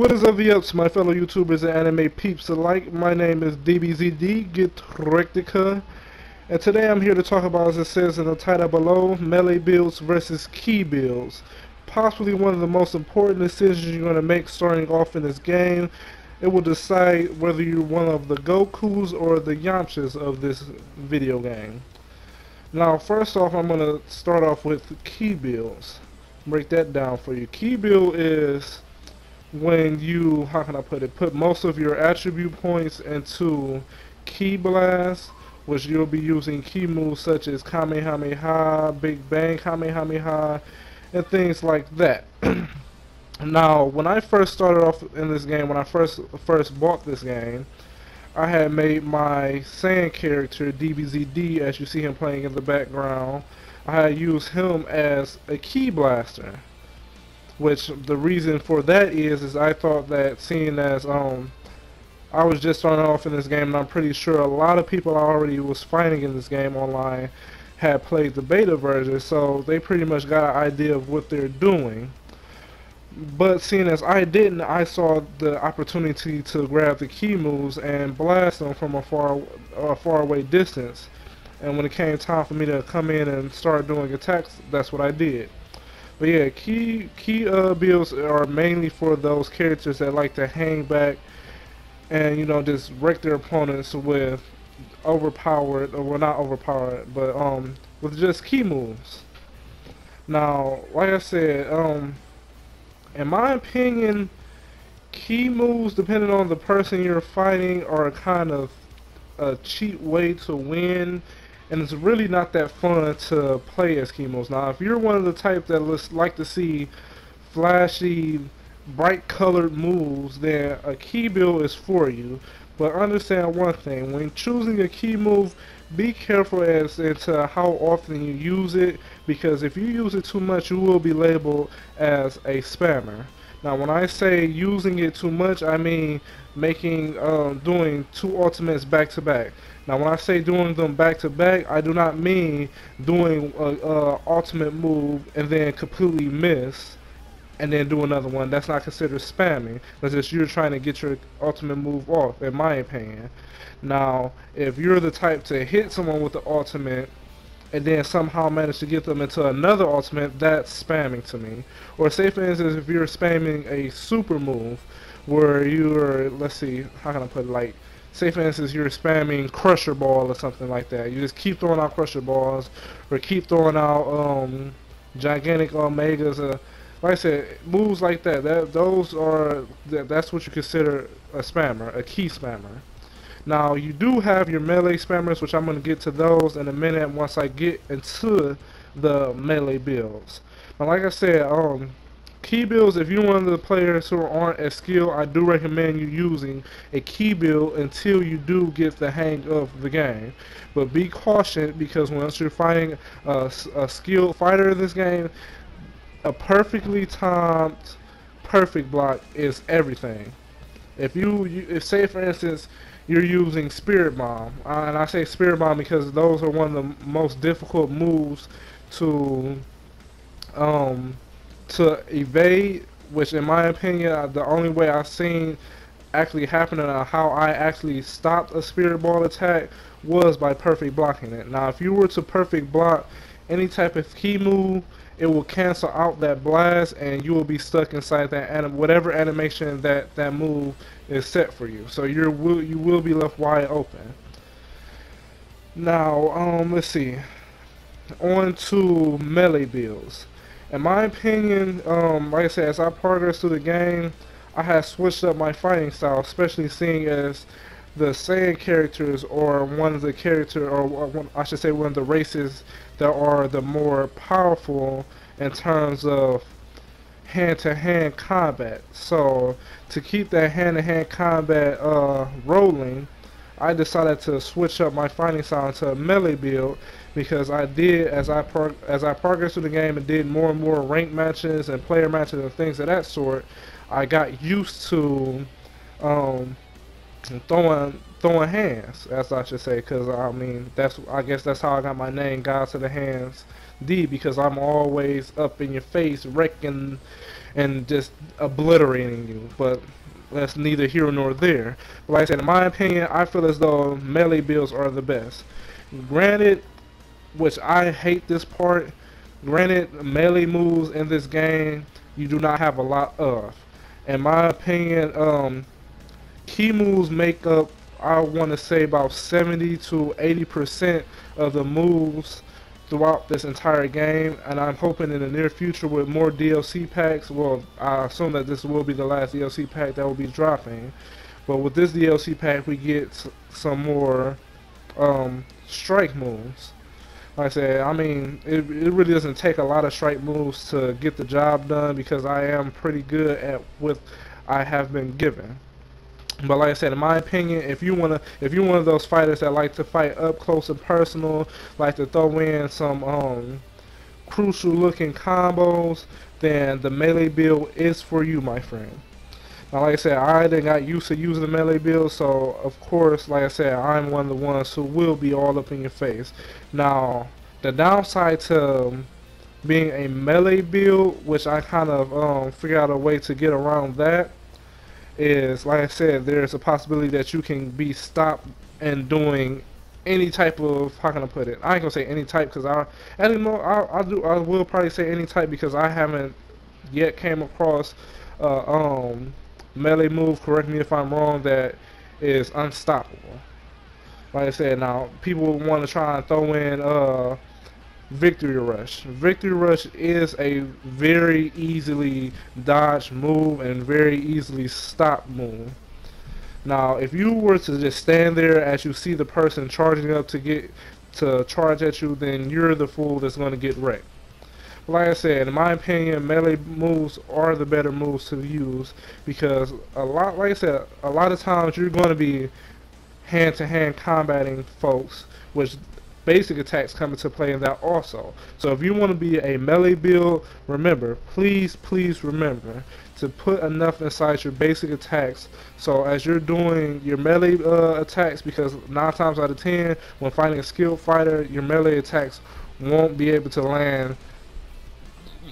What is up, the ups, my fellow YouTubers and anime peeps alike? My name is DBZDee, get Rectica, and today I'm here to talk about, as it says in the title below, melee builds versus key builds. Possibly one of the most important decisions you're going to make starting off in this game. It will decide whether you're one of the Gokus or the Yamchas of this video game. Now, first off, I'm going to start off with key builds. Break that down for you. Key build is when you, how can I put it, put most of your attribute points into Ki Blast, which you'll be using key moves such as Kamehameha, Big Bang Kamehameha, and things like that. Now, when I first started off in this game, when I first bought this game, I had made my Sand character, DBZDee, as you see him playing in the background. I had used him as a Ki Blaster. Which the reason for that is I thought that, seeing as I was just starting off in this game, and I'm pretty sure a lot of people I already was fighting in this game online had played the beta version, so they pretty much got an idea of what they're doing. But seeing as I didn't, I saw the opportunity to grab the key moves and blast them from a far away distance. And when it came time for me to come in and start doing attacks, that's what I did. But yeah, key builds are mainly for those characters that like to hang back and, you know, just wreck their opponents with overpowered, or well, not overpowered, but with just key moves. Now, like I said, in my opinion, key moves, depending on the person you're fighting, are kind of a cheap way to win. And it's really not that fun to play as key moves. Now, if you're one of the type that like to see flashy, bright colored moves, then a key build is for you. But understand one thing, when choosing a key move, be careful as into how often you use it, because if you use it too much, you will be labeled as a spammer. Now, when I say using it too much, I mean making doing two ultimates back to back. Now, when I say doing them back to back, I do not mean doing a ultimate move and then completely miss and then do another one. That's not considered spamming. That's just you're trying to get your ultimate move off, in my opinion. Now, if you're the type to hit someone with the ultimate and then somehow manage to get them into another ultimate, that's spamming to me. Or say, for instance, if you're spamming a super move where you're, let's see, how can I put it, like, say for instance you're spamming Crusher Ball or something like that. You just keep throwing out Crusher Balls or keep throwing out Gigantic Omegas. Like I said, moves like that, that's what you consider a spammer, a key spammer. Now, you do have your melee spammers, which I'm going to get to those in a minute once I get into the melee builds. Now, like I said, key builds, if you're one of the players who aren't as skilled, I do recommend you using a key build until you do get the hang of the game. But be cautious, because once you're fighting a skilled fighter in this game, a perfectly timed perfect block is everything. If say for instance you're using Spirit Bomb, and I say Spirit Bomb because those are one of the most difficult moves to evade, which in my opinion the only way I've seen actually happening, or how I actually stopped a Spirit Ball attack, was by perfect blocking it. Now, if you were to perfect block any type of key move, it will cancel out that blast and you will be stuck inside that whatever animation that move is set for you. So you will be left wide open. Now, let's see, on to melee builds. In my opinion, like I said, as I progress through the game, I have switched up my fighting style, especially seeing as the Sand characters are one of the I should say one of the races that are the more powerful in terms of hand-to-hand combat. So to keep that hand-to-hand combat rolling, I decided to switch up my fighting style into a melee build, because I did, as I progressed through the game and did more and more ranked matches and player matches and things of that sort, I got used to throwing throwing hands, as I should say, because I mean I guess that's how I got my name, God to the Hands D, because I'm always up in your face, wrecking and just obliterating you. But that's neither here nor there. But like I said, in my opinion, I feel as though melee builds are the best. Granted, which I hate this part, granted, melee moves in this game you do not have a lot of. In my opinion, key moves make up, I want to say, about 70 to 80% of the moves throughout this entire game, and I'm hoping in the near future with more DLC packs, well, I assume that this will be the last DLC pack that will be dropping, but with this DLC pack we get some more strike moves. Like I said, I mean, it really doesn't take a lot of strike moves to get the job done, because I am pretty good at what I have been given. But like I said, in my opinion, if you're one of those fighters that like to fight up close and personal, like to throw in some crucial looking combos, then the melee build is for you, my friend. Now, like I said, I done got used to using the melee build, so of course, like I said, I'm one of the ones who will be all up in your face. Now, the downside to being a melee build, which I kind of figured out a way to get around that, is, like I said, there's a possibility that you can be stopped and doing any type of, how can I put it? I ain't gonna say any type, because I will probably say any type, because I haven't yet came across melee move, correct me if I'm wrong, that is unstoppable. Like I said, now people want to try and throw in Victory Rush. Victory Rush is a very easily dodged move and very easily stopped move. Now, if you were to just stand there as you see the person charging up to charge at you, then you're the fool that's going to get wrecked. But like I said, in my opinion, melee moves are the better moves to use, because like I said, a lot of times you're going to be hand-to-hand combating folks, which basic attacks come into play in that also. So if you want to be a melee build, remember, please remember to put enough inside your basic attacks, so as you're doing your melee attacks, because 9 times out of 10 when fighting a skilled fighter, your melee attacks won't be able to land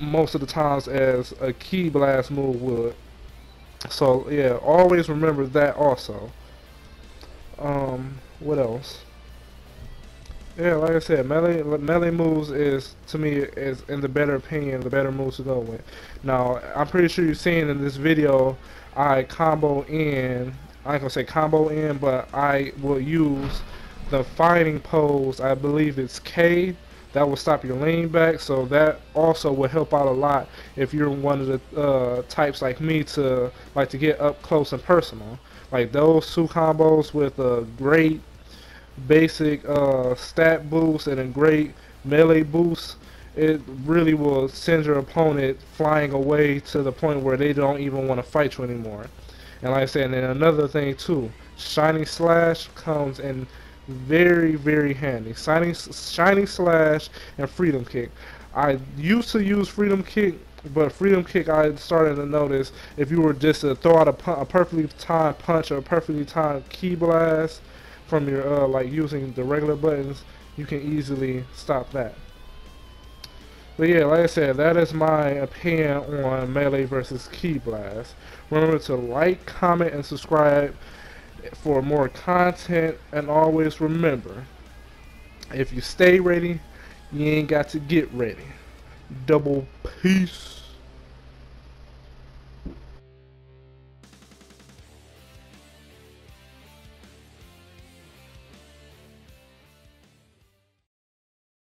most of the times as a key blast move would. So yeah, always remember that also. What else? Yeah, like I said, melee moves is, to me, is in the better opinion, the better moves to go with. Now, I'm pretty sure you've seen in this video, I combo in, I ain't gonna say combo in, but I will use the fighting pose, I believe it's K, that will stop your lean back, so that also will help out a lot if you're one of the types like me to like to get up close and personal. Like those two combos with a great basic stat boost and a great melee boost, it really will send your opponent flying away to the point where they don't even want to fight you anymore. And like I said, and then another thing too, Shining Slash comes in very handy. Shining Slash and Freedom Kick. I used to use Freedom Kick, but Freedom Kick I started to notice, if you were just to throw out a perfectly timed punch or a perfectly timed key blast from your like using the regular buttons, you can easily stop that. But yeah, like I said, that is my opinion on melee versus key blast. Remember to like, comment, and subscribe for more content, and always remember, if you stay ready, you ain't got to get ready. Double peace.